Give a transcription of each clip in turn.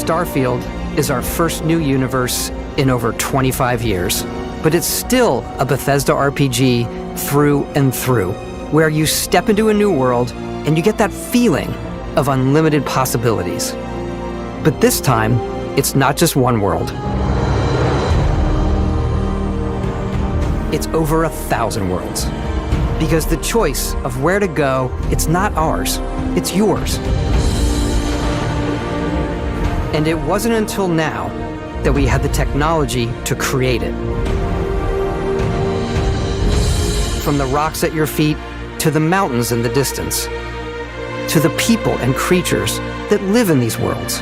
Starfield is our first new universe in over 25 years. But it's still a Bethesda RPG through and through, where you step into a new world and you get that feeling of unlimited possibilities. But this time, it's not just one world. It's over 1,000 worlds. Because the choice of where to go, it's not ours, it's yours. And it wasn't until now that we had the technology to create it. From the rocks at your feet, to the mountains in the distance, to the people and creatures that live in these worlds.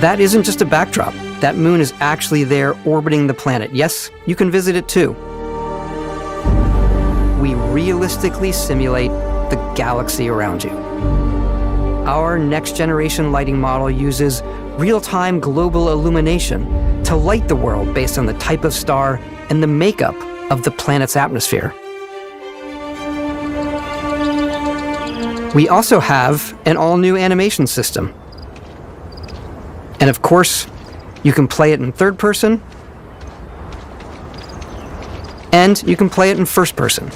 That isn't just a backdrop. That moon is actually there orbiting the planet. Yes, you can visit it too. We realistically simulate the galaxy around you. Our next-generation lighting model uses real-time global illumination to light the world based on the type of star and the makeup of the planet's atmosphere. We also have an all-new animation system. And of course, you can play it in third person, and you can play it in first person.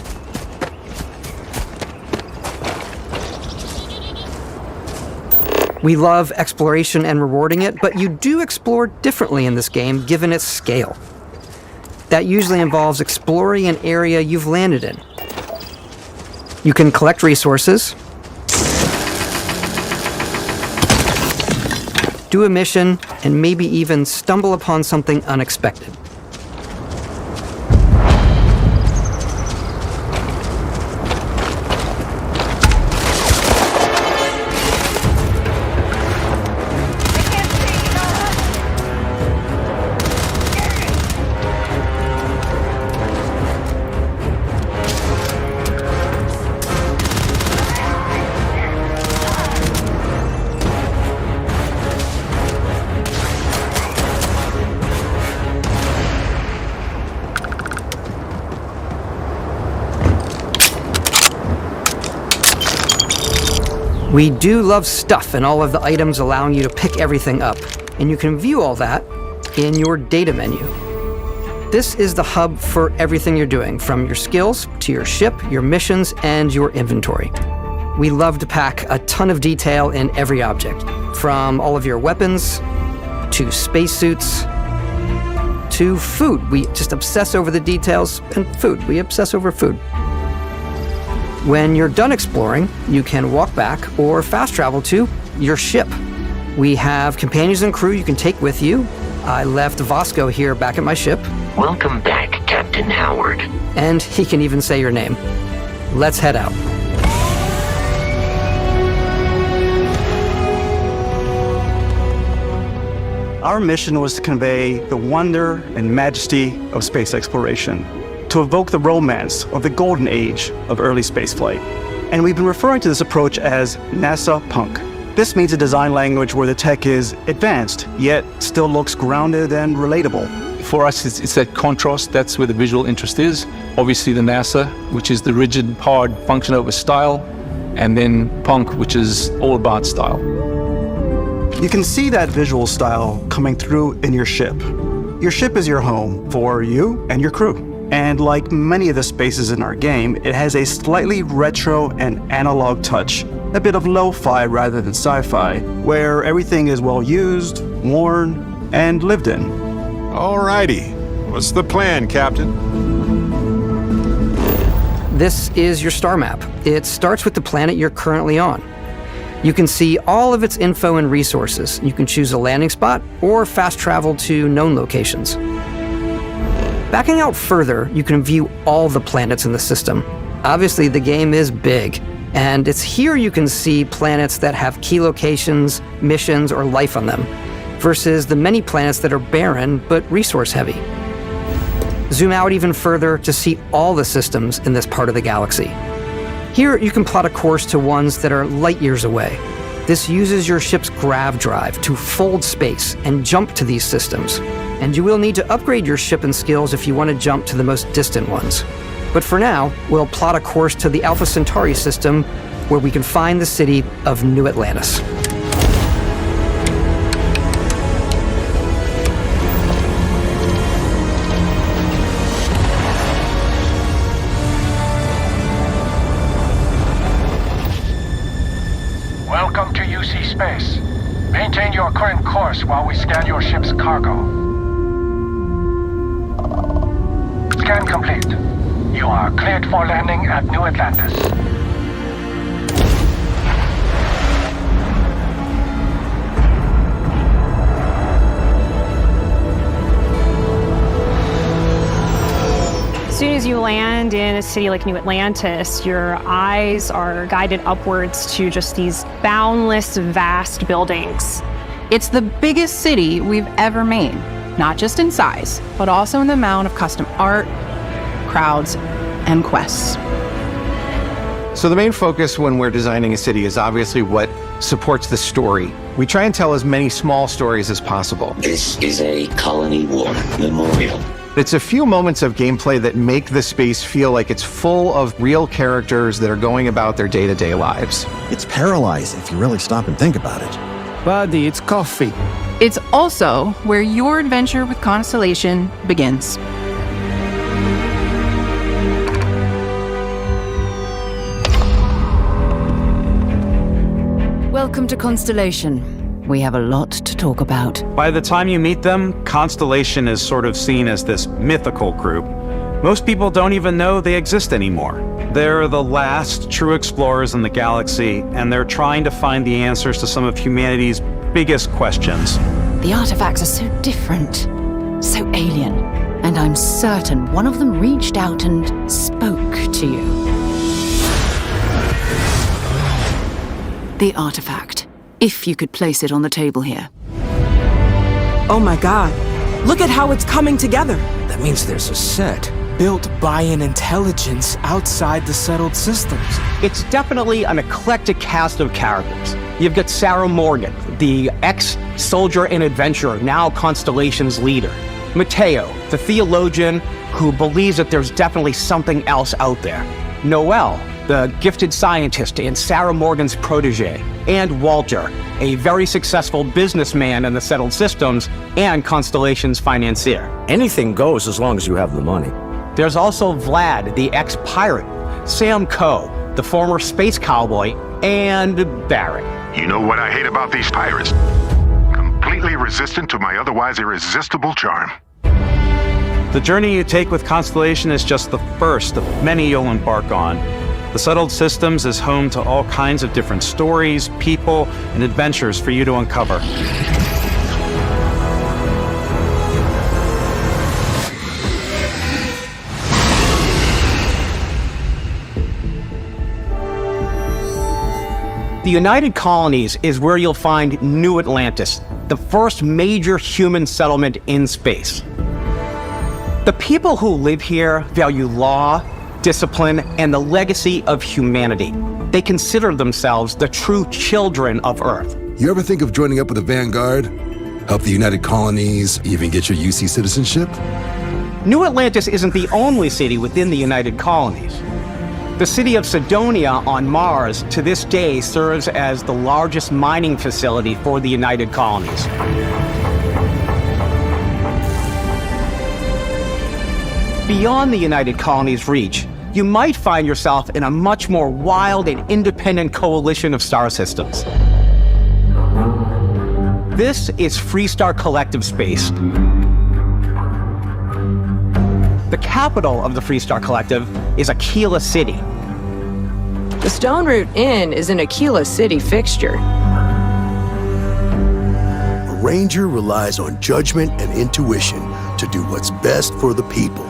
We love exploration and rewarding it, but you do explore differently in this game given its scale. That usually involves exploring an area you've landed in. You can collect resources, do a mission, and maybe even stumble upon something unexpected. We do love stuff and all of the items allowing you to pick everything up, and you can view all that in your data menu. This is the hub for everything you're doing, from your skills to your ship, your missions, and your inventory. We love to pack a ton of detail in every object, from all of your weapons, to spacesuits, to food. We just obsess over the details, and food. We obsess over food. When you're done exploring, you can walk back or fast travel to your ship. We have companions and crew you can take with you. I left Vasco here back at my ship. Welcome back, Captain Howard. And he can even say your name. Let's head out. Our mission was to convey the wonder and majesty of space exploration, to evoke the romance of the golden age of early spaceflight. And we've been referring to this approach as NASA Punk. This means a design language where the tech is advanced, yet still looks grounded and relatable. For us, it's that contrast. That's where the visual interest is. Obviously the NASA, which is the rigid, hard function over style, and then Punk, which is all about style. You can see that visual style coming through in your ship. Your ship is your home for you and your crew. And like many of the spaces in our game, it has a slightly retro and analog touch, a bit of lo-fi rather than sci-fi, where everything is well used, worn, and lived in. Alrighty, what's the plan, Captain? This is your star map. It starts with the planet you're currently on. You can see all of its info and resources. You can choose a landing spot or fast travel to known locations. Backing out further, you can view all the planets in the system. Obviously, the game is big, and it's here you can see planets that have key locations, missions, or life on them, versus the many planets that are barren but resource-heavy. Zoom out even further to see all the systems in this part of the galaxy. Here, you can plot a course to ones that are light years away. This uses your ship's grav drive to fold space and jump to these systems. And you will need to upgrade your ship and skills if you want to jump to the most distant ones. But for now, we'll plot a course to the Alpha Centauri system, where we can find the city of New Atlantis. ship's cargo. Scan complete. You are cleared for landing at New Atlantis. As soon as you land in a city like New Atlantis, your eyes are guided upwards to just these boundless, vast buildings. It's the biggest city we've ever made, not just in size, but also in the amount of custom art, crowds, and quests. So the main focus when we're designing a city is obviously what supports the story. We try and tell as many small stories as possible. This is a colony war memorial. It's a few moments of gameplay that make the space feel like it's full of real characters that are going about their day-to-day lives. It's paralyzing if you really stop and think about it. Buddy, it's coffee. It's also where your adventure with Constellation begins. Welcome to Constellation. We have a lot to talk about. By the time you meet them, Constellation is sort of seen as this mythical group. Most people don't even know they exist anymore. They're the last true explorers in the galaxy, and they're trying to find the answers to some of humanity's biggest questions. The artifacts are so different, so alien, and I'm certain one of them reached out and spoke to you. The artifact. If you could place it on the table here. Oh my god. Look at how it's coming together. That means there's a set built by an intelligence outside the settled systems. It's definitely an eclectic cast of characters. You've got Sarah Morgan, the ex-soldier and adventurer, now Constellation's leader. Mateo, the theologian who believes that there's definitely something else out there. Noel, the gifted scientist and Sarah Morgan's protege. And Walter, a very successful businessman in the settled systems and Constellation's financier. Anything goes as long as you have the money. There's also Vlad, the ex-pirate, Sam Coe, the former space cowboy, and Barrett. You know what I hate about these pirates? Completely resistant to my otherwise irresistible charm. The journey you take with Constellation is just the first of many you'll embark on. The Settled Systems is home to all kinds of different stories, people, and adventures for you to uncover. The United Colonies is where you'll find New Atlantis, the first major human settlement in space. The people who live here value law, discipline, and the legacy of humanity. They consider themselves the true children of Earth. You ever think of joining up with the Vanguard? Help the United Colonies, even get your UC citizenship? New Atlantis isn't the only city within the United Colonies. The city of Sidonia on Mars to this day serves as the largest mining facility for the United Colonies. Beyond the United Colonies' reach, you might find yourself in a much more wild and independent coalition of star systems. This is Freestar Collective Space. The capital of the Freestar Collective is Aquila City. The Stone Root Inn is an Aquila City fixture. A ranger relies on judgment and intuition to do what's best for the people.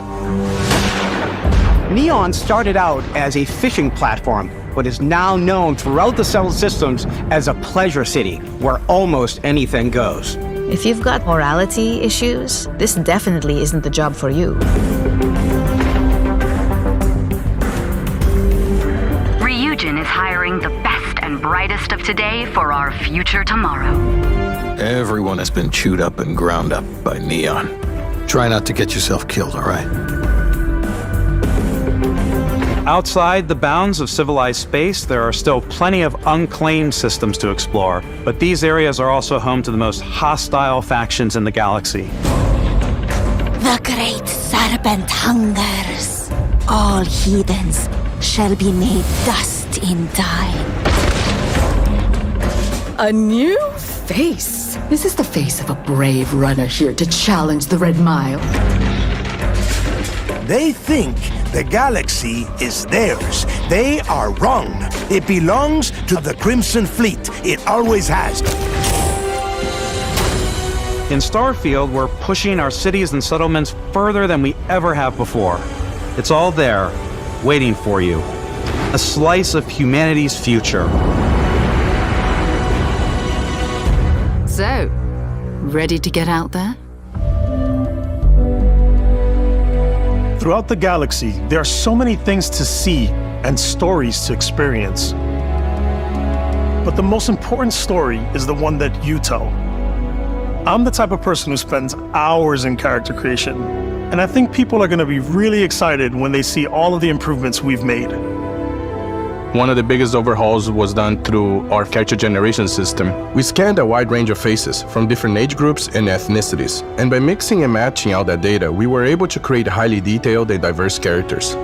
Neon started out as a fishing platform, but is now known throughout the settled systems as a pleasure city where almost anything goes. If you've got morality issues, this definitely isn't the job for you. Ryujin is hiring the best and brightest of today for our future tomorrow. Everyone has been chewed up and ground up by Neon. Try not to get yourself killed, all right? Outside the bounds of civilized space, there are still plenty of unclaimed systems to explore, but these areas are also home to the most hostile factions in the galaxy. The great serpent hungers. All heathens shall be made dust in time. A new face. This is the face of a brave runner here to challenge the Red Mile. They think the galaxy is theirs. They are wrong. It belongs to the Crimson Fleet. It always has. In Starfield, we're pushing our cities and settlements further than we ever have before. It's all there, waiting for you. A slice of humanity's future. So, ready to get out there? Throughout the galaxy, there are so many things to see and stories to experience. But the most important story is the one that you tell. I'm the type of person who spends hours in character creation, and I think people are going to be really excited when they see all of the improvements we've made. One of the biggest overhauls was done through our character generation system. We scanned a wide range of faces from different age groups and ethnicities, and by mixing and matching all that data, we were able to create highly detailed and diverse characters.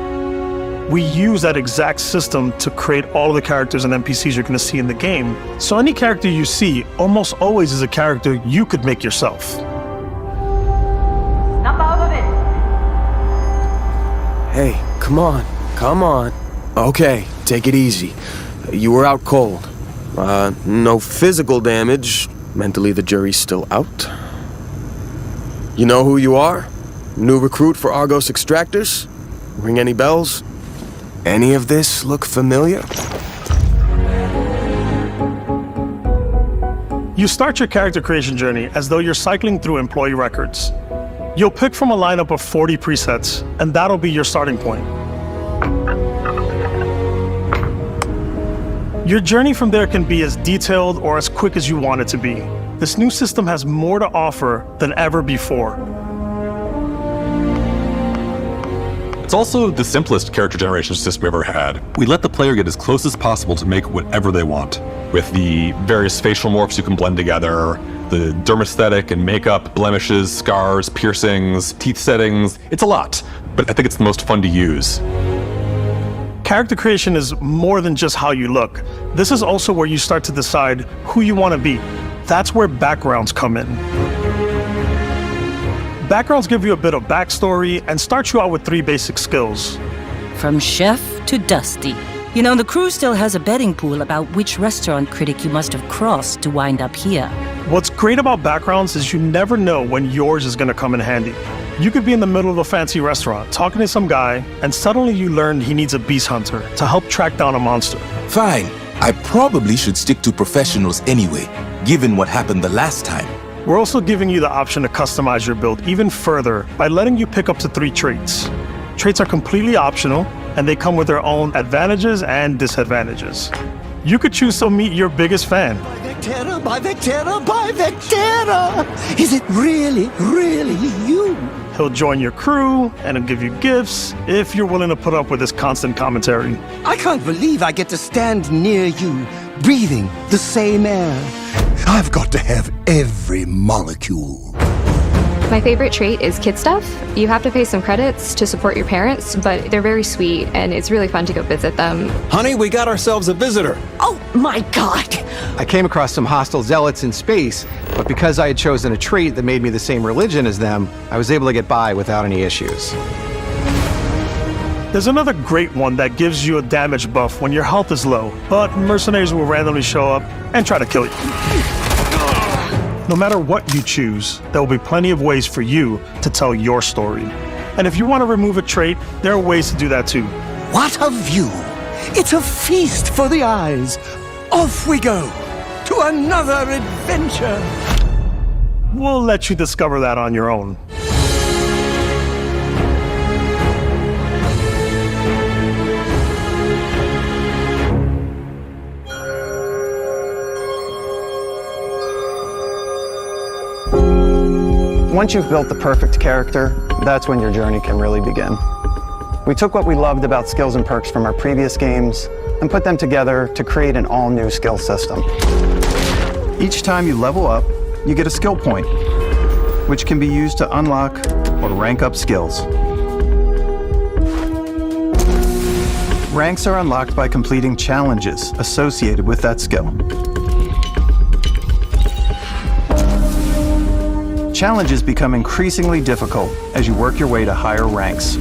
We use that exact system to create all of the characters and NPCs you're going to see in the game. So any character you see almost always is a character you could make yourself. Snap out of it! Hey, come on, come on. Okay, take it easy. You were out cold. No physical damage. Mentally, the jury's still out. You know who you are? New recruit for Argos Extractors? Ring any bells? Any of this look familiar? You start your character creation journey as though you're cycling through employee records. You'll pick from a lineup of 40 presets, and that'll be your starting point. Your journey from there can be as detailed or as quick as you want it to be. This new system has more to offer than ever before. It's also the simplest character generation system we've ever had. We let the player get as close as possible to make whatever they want. With the various facial morphs you can blend together, the dermesthetic and makeup, blemishes, scars, piercings, teeth settings. It's a lot, but I think it's the most fun to use. Character creation is more than just how you look. This is also where you start to decide who you want to be. That's where backgrounds come in. Backgrounds give you a bit of backstory and start you out with 3 basic skills. From chef to Dusty. You know, the crew still has a betting pool about which restaurant critic you must have crossed to wind up here. What's great about backgrounds is you never know when yours is going to come in handy. You could be in the middle of a fancy restaurant talking to some guy, and suddenly you learn he needs a beast hunter to help track down a monster. Fine. I probably should stick to professionals anyway, given what happened the last time. We're also giving you the option to customize your build even further by letting you pick up to 3 traits. Traits are completely optional, and they come with their own advantages and disadvantages. You could choose to meet your biggest fan. Vectera, by Vectera, by Vectera! Is it really, really you? He'll join your crew, and he'll give you gifts if you're willing to put up with his constant commentary. I can't believe I get to stand near you, breathing the same air. I've got to have every molecule. My favorite trait is kid stuff. You have to pay some credits to support your parents, but they're very sweet, and it's really fun to go visit them. Honey, we got ourselves a visitor. Oh my god! I came across some hostile zealots in space, but because I had chosen a trait that made me the same religion as them, I was able to get by without any issues. There's another great one that gives you a damage buff when your health is low, but mercenaries will randomly show up and try to kill you. No matter what you choose, there will be plenty of ways for you to tell your story. And if you want to remove a trait, there are ways to do that too. What a view! It's a feast for the eyes. Off we go to another adventure. We'll let you discover that on your own. Once you've built the perfect character, that's when your journey can really begin. We took what we loved about skills and perks from our previous games and put them together to create an all-new skill system. Each time you level up, you get a skill point, which can be used to unlock or rank up skills. Ranks are unlocked by completing challenges associated with that skill. challenges become increasingly difficult as you work your way to higher ranks.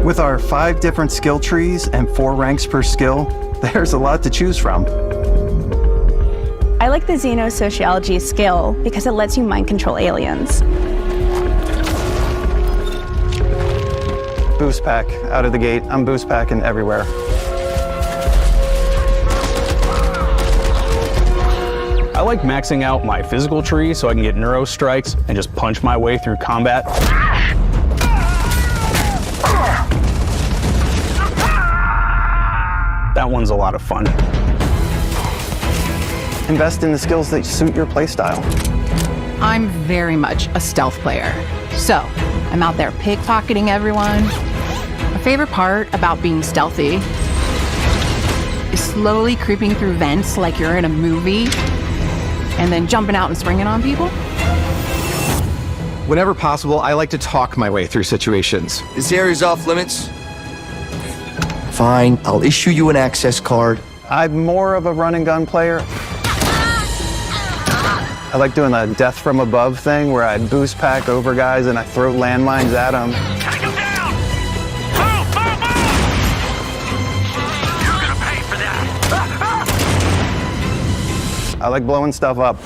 With our 5 different skill trees and 4 ranks per skill, there's a lot to choose from. I like the xenosociology skill because it lets you mind control aliens. Boost pack out of the gate. I'm boost packing everywhere. I like maxing out my physical tree so I can get neuro strikes and just punch my way through combat. That one's a lot of fun. Invest in the skills that suit your playstyle. I'm very much a stealth player. So, I'm out there pickpocketing everyone. My favorite part about being stealthy is slowly creeping through vents like you're in a movie and then jumping out and springing on people. Whenever possible, I like to talk my way through situations. This area's off limits. Fine, I'll issue you an access card. I'm more of a run and gun player. I like doing the death from above thing where I boost pack over guys and I throw landmines at them. I like blowing stuff up.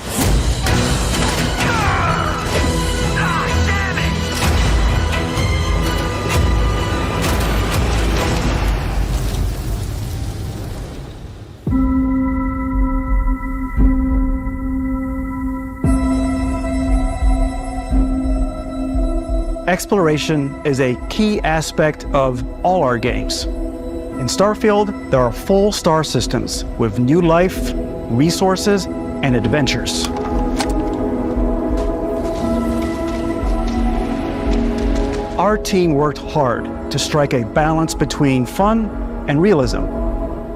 Exploration is a key aspect of all our games. In Starfield, there are full star systems with new life, resources, and adventures. Our team worked hard to strike a balance between fun and realism.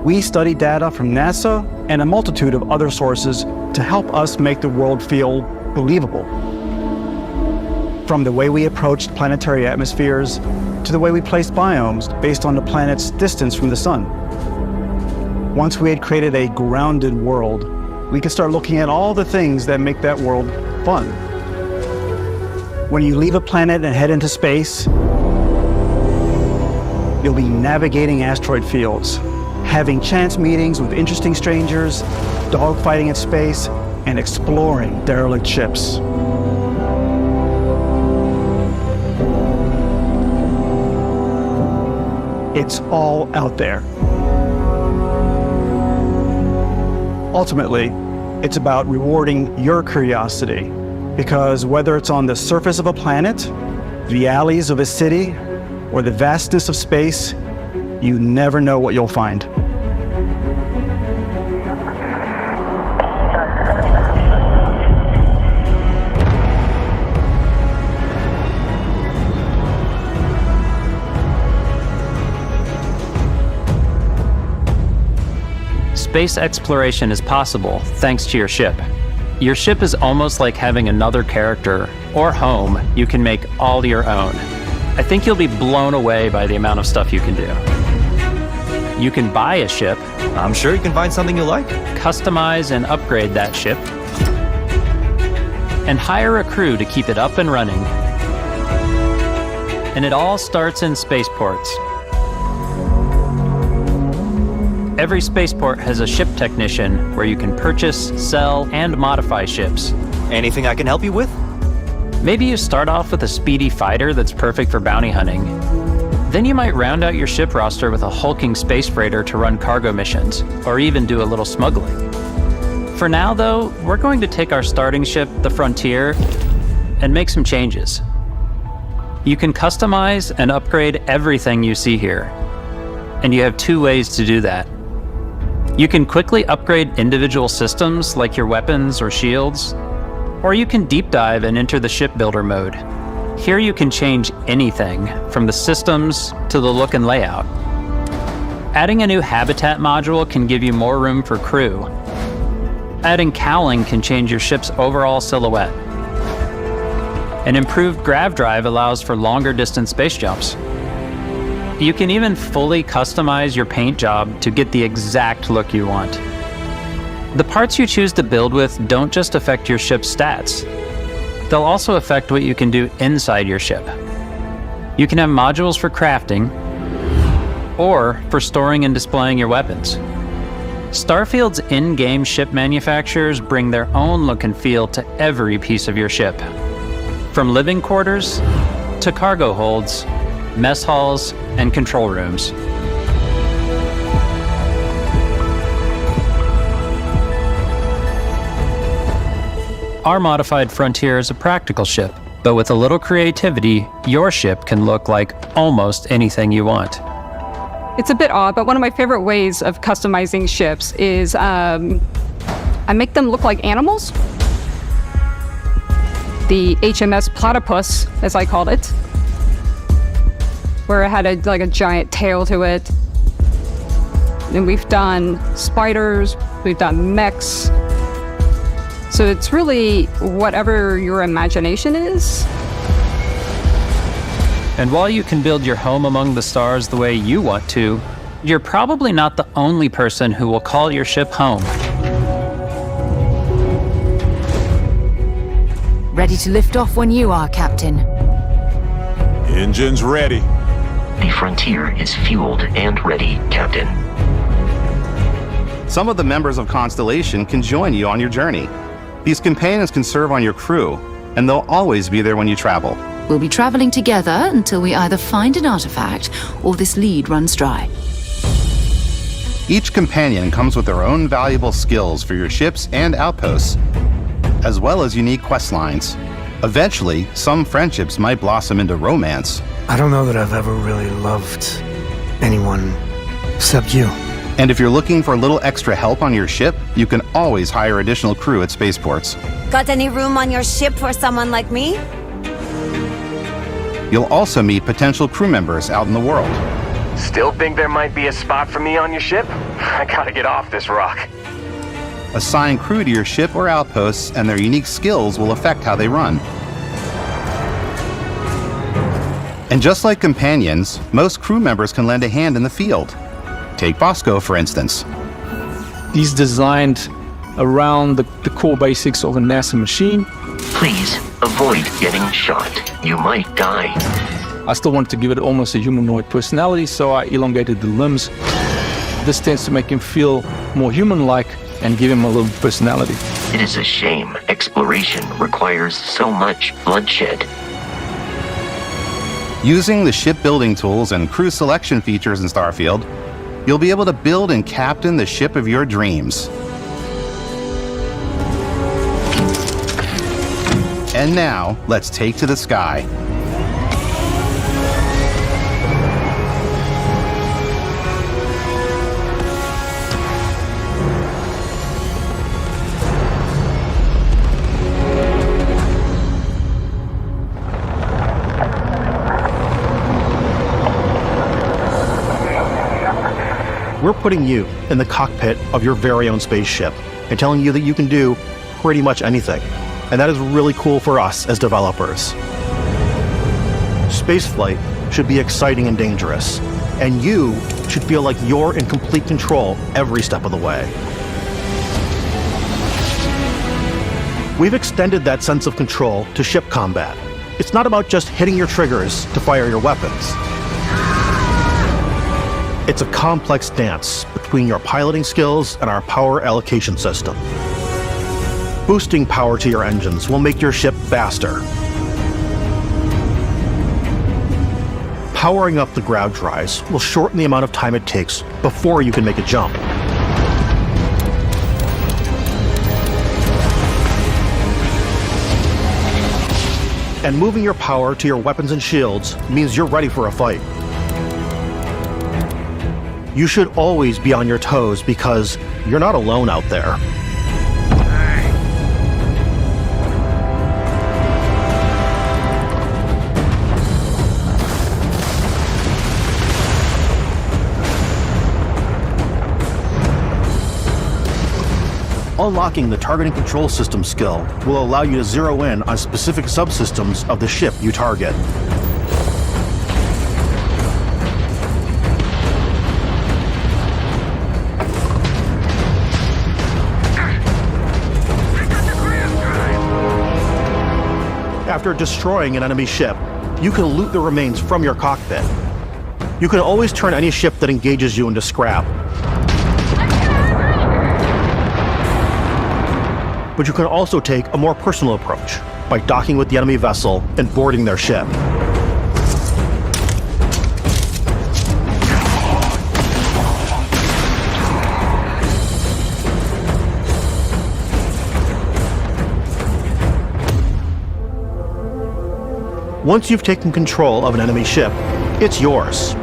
We studied data from NASA and a multitude of other sources to help us make the world feel believable. From the way we approached planetary atmospheres to the way we placed biomes based on the planet's distance from the sun. Once we had created a grounded world, we could start looking at all the things that make that world fun. When you leave a planet and head into space, you'll be navigating asteroid fields, having chance meetings with interesting strangers, dogfighting in space, and exploring derelict ships. It's all out there. Ultimately, it's about rewarding your curiosity, because whether it's on the surface of a planet, the alleys of a city, or the vastness of space, you never know what you'll find. Space exploration is possible thanks to your ship. Your ship is almost like having another character or home you can make all your own. I think you'll be blown away by the amount of stuff you can do. You can buy a ship. I'm sure you can find something you like. Customize and upgrade that ship. And hire a crew to keep it up and running. And it all starts in spaceports. Every spaceport has a ship technician where you can purchase, sell, and modify ships. Anything I can help you with? Maybe you start off with a speedy fighter that's perfect for bounty hunting. Then you might round out your ship roster with a hulking space freighter to run cargo missions, or even do a little smuggling. For now, though, we're going to take our starting ship, the Frontier, and make some changes. You can customize and upgrade everything you see here. And you have 2 ways to do that. You can quickly upgrade individual systems like your weapons or shields, or you can deep dive and enter the shipbuilder mode. Here you can change anything from the systems to the look and layout. Adding a new habitat module can give you more room for crew. Adding cowling can change your ship's overall silhouette. An improved grav drive allows for longer distance space jumps. You can even fully customize your paint job to get the exact look you want. The parts you choose to build with don't just affect your ship's stats. They'll also affect what you can do inside your ship. You can have modules for crafting, or for storing and displaying your weapons. Starfield's in-game ship manufacturers bring their own look and feel to every piece of your ship. From living quarters to cargo holds, mess halls, and control rooms. Our modified Frontier is a practical ship, but with a little creativity, your ship can look like almost anything you want. It's a bit odd, but one of my favorite ways of customizing ships is I make them look like animals. The HMS Platypus, as I called it, where it had a giant tail to it. And we've done spiders, we've done mechs. So it's really whatever your imagination is. And while you can build your home among the stars the way you want to, you're probably not the only person who will call your ship home. Ready to lift off when you are, Captain. Engines ready. The Frontier is fueled and ready, Captain. Some of the members of Constellation can join you on your journey. These companions can serve on your crew, and they'll always be there when you travel. We'll be traveling together until we either find an artifact or this lead runs dry. Each companion comes with their own valuable skills for your ships and outposts, as well as unique quest lines. Eventually, some friendships might blossom into romance. I don't know that I've ever really loved anyone except you. And if you're looking for a little extra help on your ship, you can always hire additional crew at spaceports. Got any room on your ship for someone like me? You'll also meet potential crew members out in the world. Still think there might be a spot for me on your ship? I gotta get off this rock. Assign crew to your ship or outposts, and their unique skills will affect how they run. And just like companions, most crew members can lend a hand in the field. Take Bosco, for instance. He's designed around the core basics of a NASA machine. Please avoid getting shot. You might die. I still wanted to give it almost a humanoid personality, so I elongated the limbs. This tends to make him feel more human-like and give him a little personality. It is a shame exploration requires so much bloodshed. Using the shipbuilding tools and crew selection features in Starfield, you'll be able to build and captain the ship of your dreams. And now, let's take to the sky. We're putting you in the cockpit of your very own spaceship and telling you that you can do pretty much anything. And that is really cool for us as developers. Spaceflight should be exciting and dangerous, and you should feel like you're in complete control every step of the way. We've extended that sense of control to ship combat. It's not about just hitting your triggers to fire your weapons. It's a complex dance between your piloting skills and our power allocation system. Boosting power to your engines will make your ship faster. Powering up the ground drives will shorten the amount of time it takes before you can make a jump. And moving your power to your weapons and shields means you're ready for a fight. You should always be on your toes because you're not alone out there. Unlocking the targeting control system skill will allow you to zero in on specific subsystems of the ship you target. After destroying an enemy ship, you can loot the remains from your cockpit. You can always turn any ship that engages you into scrap. But you can also take a more personal approach by docking with the enemy vessel and boarding their ship. Once you've taken control of an enemy ship, it's yours.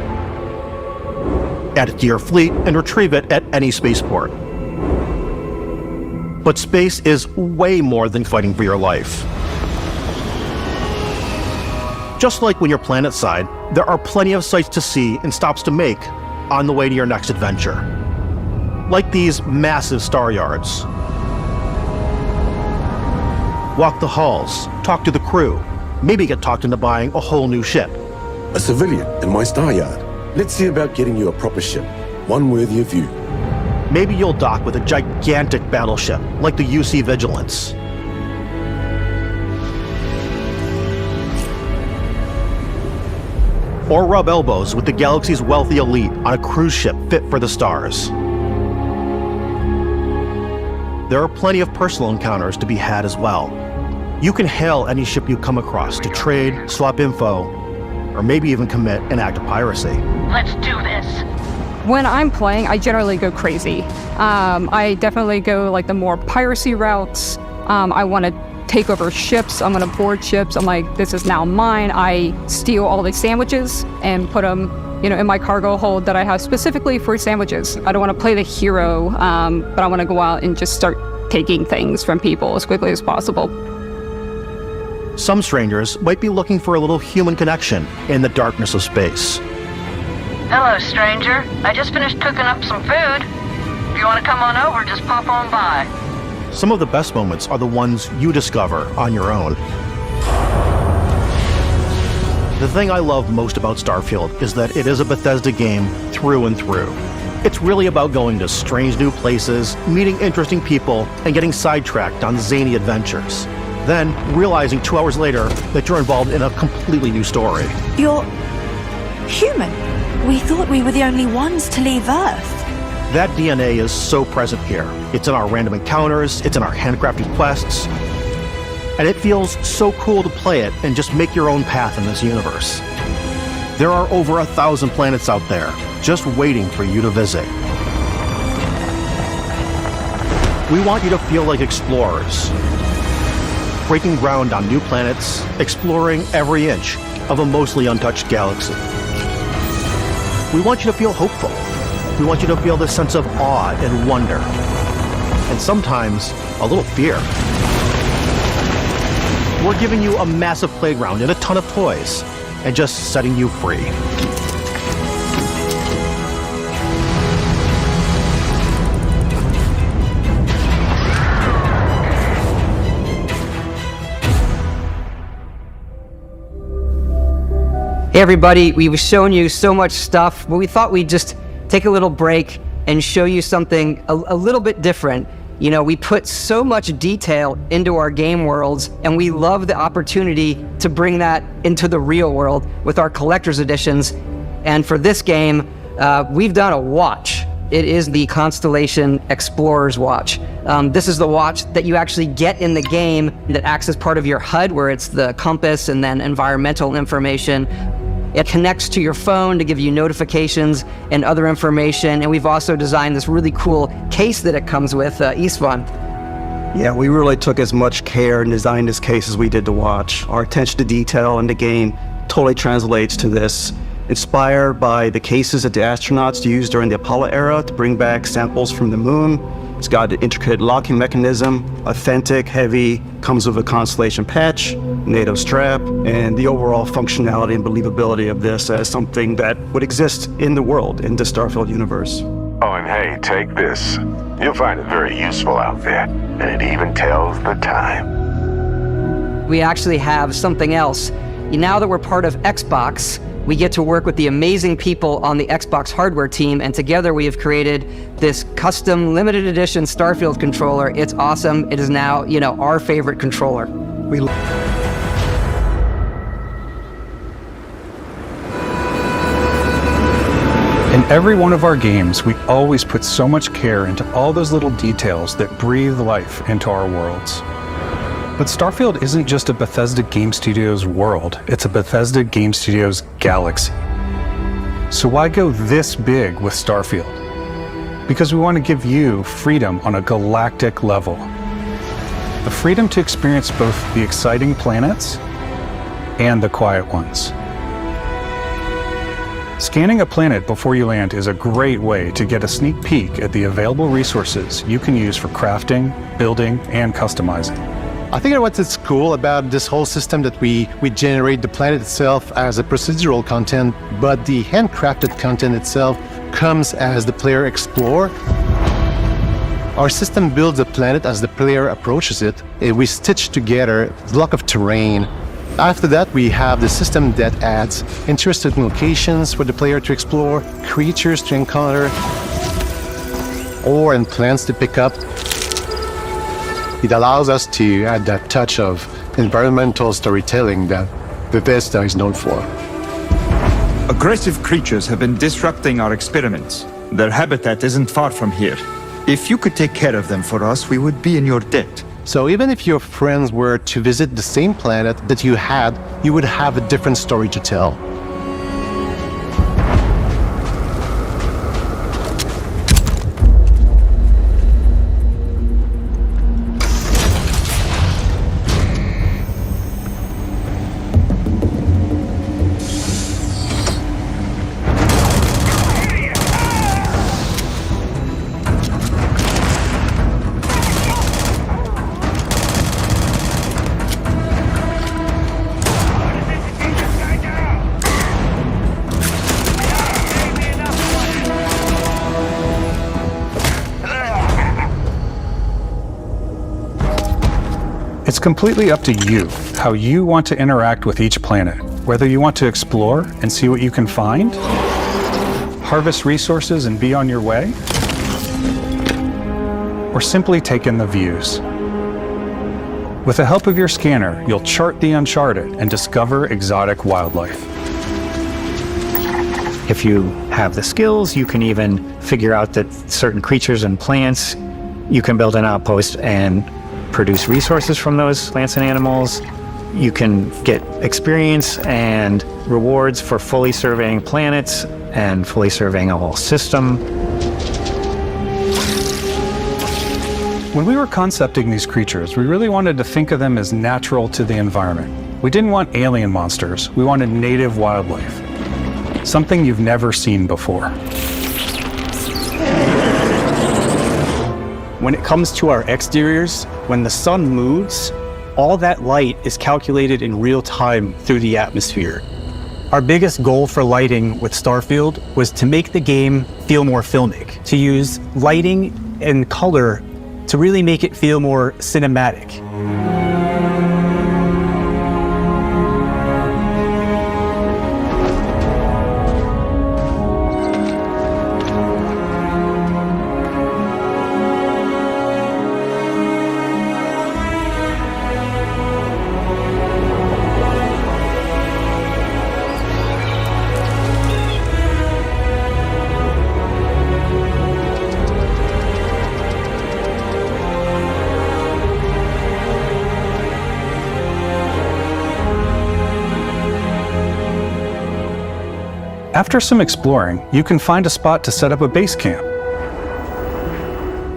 Add it to your fleet and retrieve it at any spaceport. But space is way more than fighting for your life. Just like when you're planetside, there are plenty of sights to see and stops to make on the way to your next adventure. Like these massive star yards. Walk the halls, talk to the crew, maybe get talked into buying a whole new ship. A civilian in my star yard. Let's see about getting you a proper ship, one worthy of you. Maybe you'll dock with a gigantic battleship, like the UC Vigilance. Or rub elbows with the galaxy's wealthy elite on a cruise ship fit for the stars. There are plenty of personal encounters to be had as well. You can hail any ship you come across to trade, swap info, or maybe even commit an act of piracy. Let's do this. When I'm playing, I generally go crazy. I definitely go like the more piracy routes. I want to take over ships. I'm going to board ships. I'm like, this is now mine. I steal all the sandwiches and put them, in my cargo hold that I have specifically for sandwiches. I don't want to play the hero, but I want to go out and just start taking things from people as quickly as possible. Some strangers might be looking for a little human connection in the darkness of space. Hello, stranger. I just finished cooking up some food. If you want to come on over, just pop on by. Some of the best moments are the ones you discover on your own. The thing I love most about Starfield is that it is a Bethesda game through and through. It's really about going to strange new places, meeting interesting people, and getting sidetracked on zany adventures. Then realizing 2 hours later that you're involved in a completely new story. You're human. We thought we were the only ones to leave Earth. That DNA is so present here. It's in our random encounters, it's in our handcrafted quests, and it feels so cool to play it and just make your own path in this universe. There are over 1,000 planets out there, just waiting for you to visit. We want you to feel like explorers, breaking ground on new planets, exploring every inch of a mostly untouched galaxy. We want you to feel hopeful. We want you to feel this sense of awe and wonder, and sometimes a little fear. We're giving you a massive playground and a ton of toys, and just setting you free. Hey everybody, we've shown you so much stuff, but we thought we'd just take a little break and show you something a little bit different. We put so much detail into our game worlds, and we love the opportunity to bring that into the real world with our collector's editions. And for this game, we've done a watch. It is the Constellation Explorer's Watch. This is the watch that you actually get in the game that acts as part of your HUD, where it's the compass and then environmental information. It connects to your phone to give you notifications and other information. And we've also designed this really cool case that it comes with, Istvan. Yeah, we really took as much care in designing this case as we did the watch. Our attention to detail in the game totally translates to this. Inspired by the cases that the astronauts used during the Apollo era to bring back samples from the moon. It's got an intricate locking mechanism, authentic, heavy, comes with a Constellation patch, NATO strap, and the overall functionality and believability of this as something that would exist in the world, in the Starfield universe. Oh, and hey, take this. You'll find it very useful out there, and it even tells the time. We actually have something else. Now that we're part of Xbox, we get to work with the amazing people on the Xbox hardware team, and together we have created this custom limited edition Starfield controller. It's awesome. It is now, our favorite controller. In every one of our games, we always put so much care into all those little details that breathe life into our worlds. But Starfield isn't just a Bethesda Game Studios world, it's a Bethesda Game Studios galaxy. So why go this big with Starfield? Because we want to give you freedom on a galactic level. The freedom to experience both the exciting planets and the quiet ones. Scanning a planet before you land is a great way to get a sneak peek at the available resources you can use for crafting, building, and customizing. I think what's cool about this whole system that we generate the planet itself as a procedural content, but the handcrafted content itself comes as the player explores. Our system builds the planet as the player approaches it. We stitch together a block of terrain. After that, we have the system that adds interesting locations for the player to explore, creatures to encounter, ore and plants to pick up. It allows us to add that touch of environmental storytelling that Bethesda is known for. Aggressive creatures have been disrupting our experiments. Their habitat isn't far from here. If you could take care of them for us, we would be in your debt. So even if your friends were to visit the same planet that you had, you would have a different story to tell. It's completely up to you how you want to interact with each planet, whether you want to explore and see what you can find, harvest resources and be on your way, or simply take in the views. With the help of your scanner, you'll chart the uncharted and discover exotic wildlife. If you have the skills, you can even figure out that certain creatures and plants, you can build an outpost and produce resources from those plants and animals. You can get experience and rewards for fully surveying planets and fully surveying a whole system. When we were concepting these creatures, we really wanted to think of them as natural to the environment. We didn't want alien monsters, we wanted native wildlife. Something you've never seen before. When it comes to our exteriors, when the sun moves, all that light is calculated in real time through the atmosphere. Our biggest goal for lighting with Starfield was to make the game feel more filmic, to use lighting and color to really make it feel more cinematic. After some exploring, you can find a spot to set up a base camp.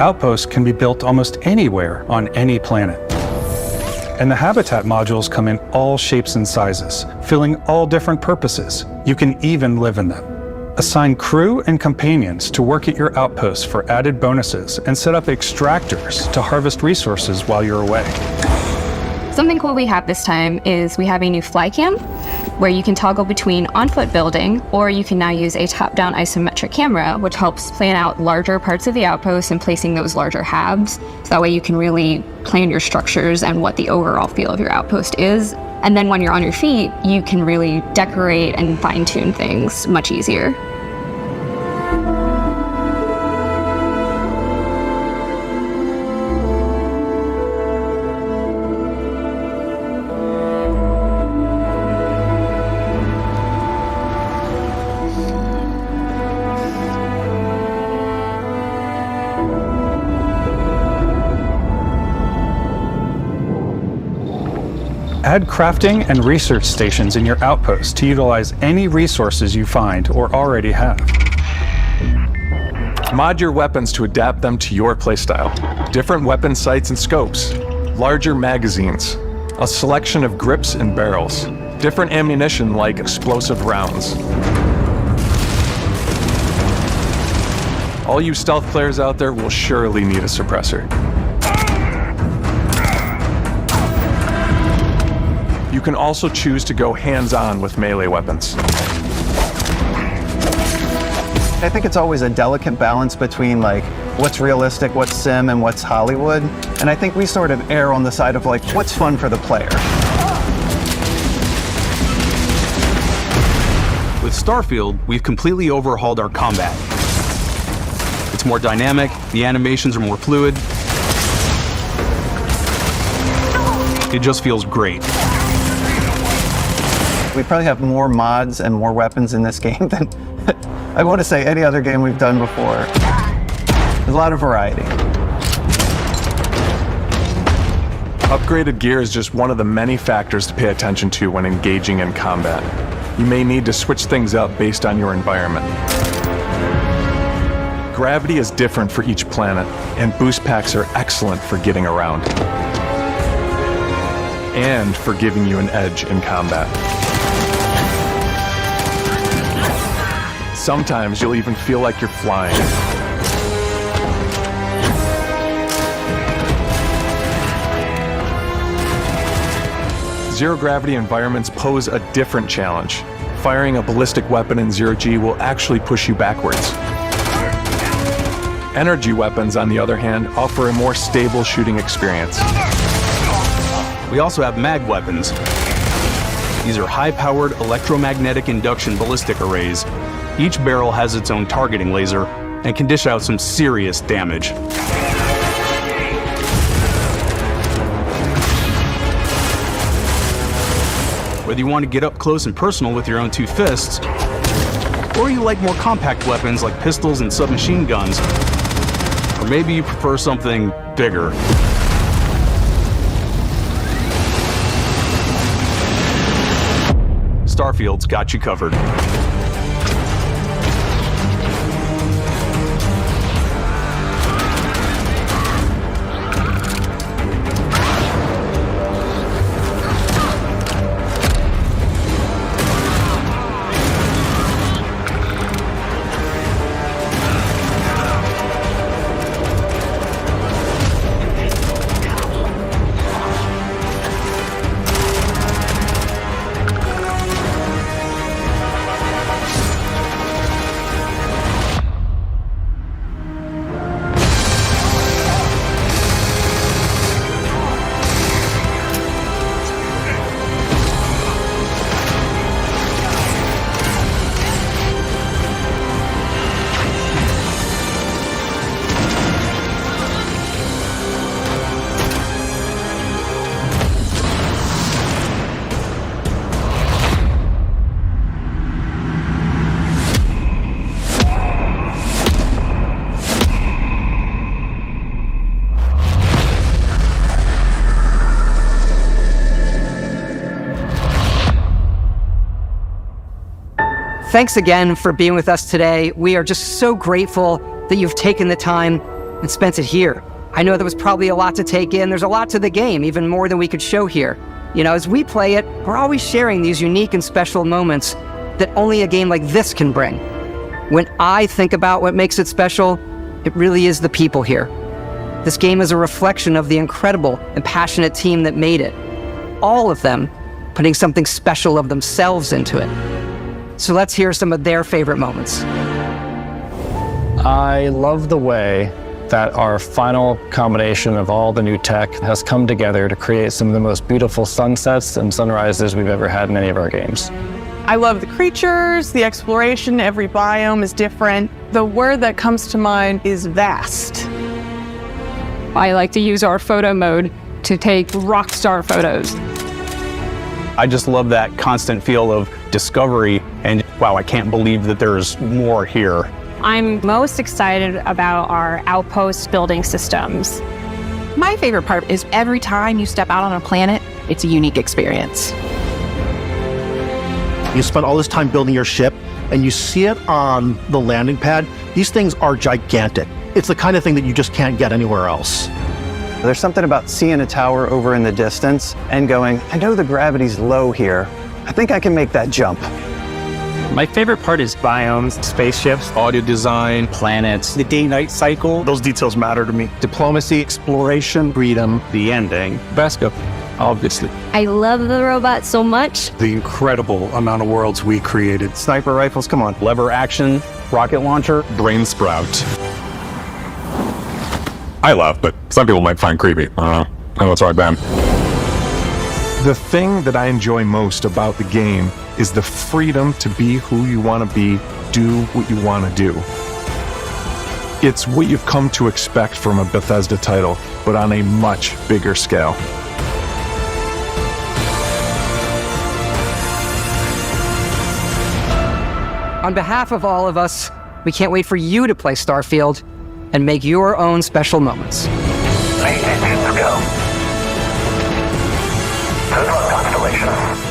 Outposts can be built almost anywhere on any planet. And the habitat modules come in all shapes and sizes, filling all different purposes. You can even live in them. Assign crew and companions to work at your outposts for added bonuses and set up extractors to harvest resources while you're away. Something cool we have this time is we have a new fly cam where you can toggle between on-foot building, or you can now use a top-down isometric camera, which helps plan out larger parts of the outpost and placing those larger halves. So that way you can really plan your structures and what the overall feel of your outpost is. And then when you're on your feet, you can really decorate and fine-tune things much easier. Add crafting and research stations in your outpost to utilize any resources you find or already have. Mod your weapons to adapt them to your playstyle. Different weapon sights and scopes, larger magazines, a selection of grips and barrels, different ammunition like explosive rounds. All you stealth players out there will surely need a suppressor. You can also choose to go hands-on with melee weapons. I think it's always a delicate balance between like what's realistic, what's sim, and what's Hollywood. And I think we sort of err on the side of like what's fun for the player. With Starfield, we've completely overhauled our combat. It's more dynamic, the animations are more fluid. It just feels great. We probably have more mods and more weapons in this game than I want to say any other game we've done before. There's a lot of variety. Upgraded gear is just one of the many factors to pay attention to when engaging in combat. You may need to switch things up based on your environment. Gravity is different for each planet, and boost packs are excellent for getting around. And for giving you an edge in combat. Sometimes you'll even feel like you're flying. Zero-gravity environments pose a different challenge. Firing a ballistic weapon in zero-G will actually push you backwards. Energy weapons, on the other hand, offer a more stable shooting experience. We also have mag weapons. These are high-powered electromagnetic induction ballistic arrays. Each barrel has its own targeting laser and can dish out some serious damage. Whether you want to get up close and personal with your own two fists, or you like more compact weapons like pistols and submachine guns, or maybe you prefer something bigger. Starfield's got you covered. Thanks again for being with us today. We are just so grateful that you've taken the time and spent it here. I know there was probably a lot to take in. There's a lot to the game, even more than we could show here. You know, as we play it, we're always sharing these unique and special moments that only a game like this can bring. When I think about what makes it special, it really is the people here. This game is a reflection of the incredible and passionate team that made it. All of them putting something special of themselves into it. So let's hear some of their favorite moments. I love the way that our final combination of all the new tech has come together to create some of the most beautiful sunsets and sunrises we've ever had in any of our games. I love the creatures, the exploration, every biome is different. The word that comes to mind is vast. I like to use our photo mode to take rockstar photos. I just love that constant feel of discovery and wow, I can't believe that there's more here. I'm most excited about our outpost building systems. My favorite part is every time you step out on a planet, It's a unique experience. You spend all this time building your ship, and you see it on the landing pad. These things are gigantic. It's the kind of thing that you just can't get anywhere else. There's something about seeing a tower over in the distance and going, I know the gravity's low here. I think I can make that jump. My favorite part is biomes, spaceships, audio design, planets, The day-night cycle, Those details matter to me. Diplomacy, exploration, freedom, the ending. Vasco, obviously. I love the robot so much. The incredible amount of worlds we created. Sniper rifles, come on. lever action, rocket launcher. Brain sprout. I love, but some people might find creepy. I know what's right, Ben. The thing that I enjoy most about the game is the freedom to be who you want to be, do what you want to do. It's what you've come to expect from a Bethesda title, but on a much bigger scale. On behalf of all of us, we can't wait for you to play Starfield and make your own special moments. Go. Good luck, Constellation.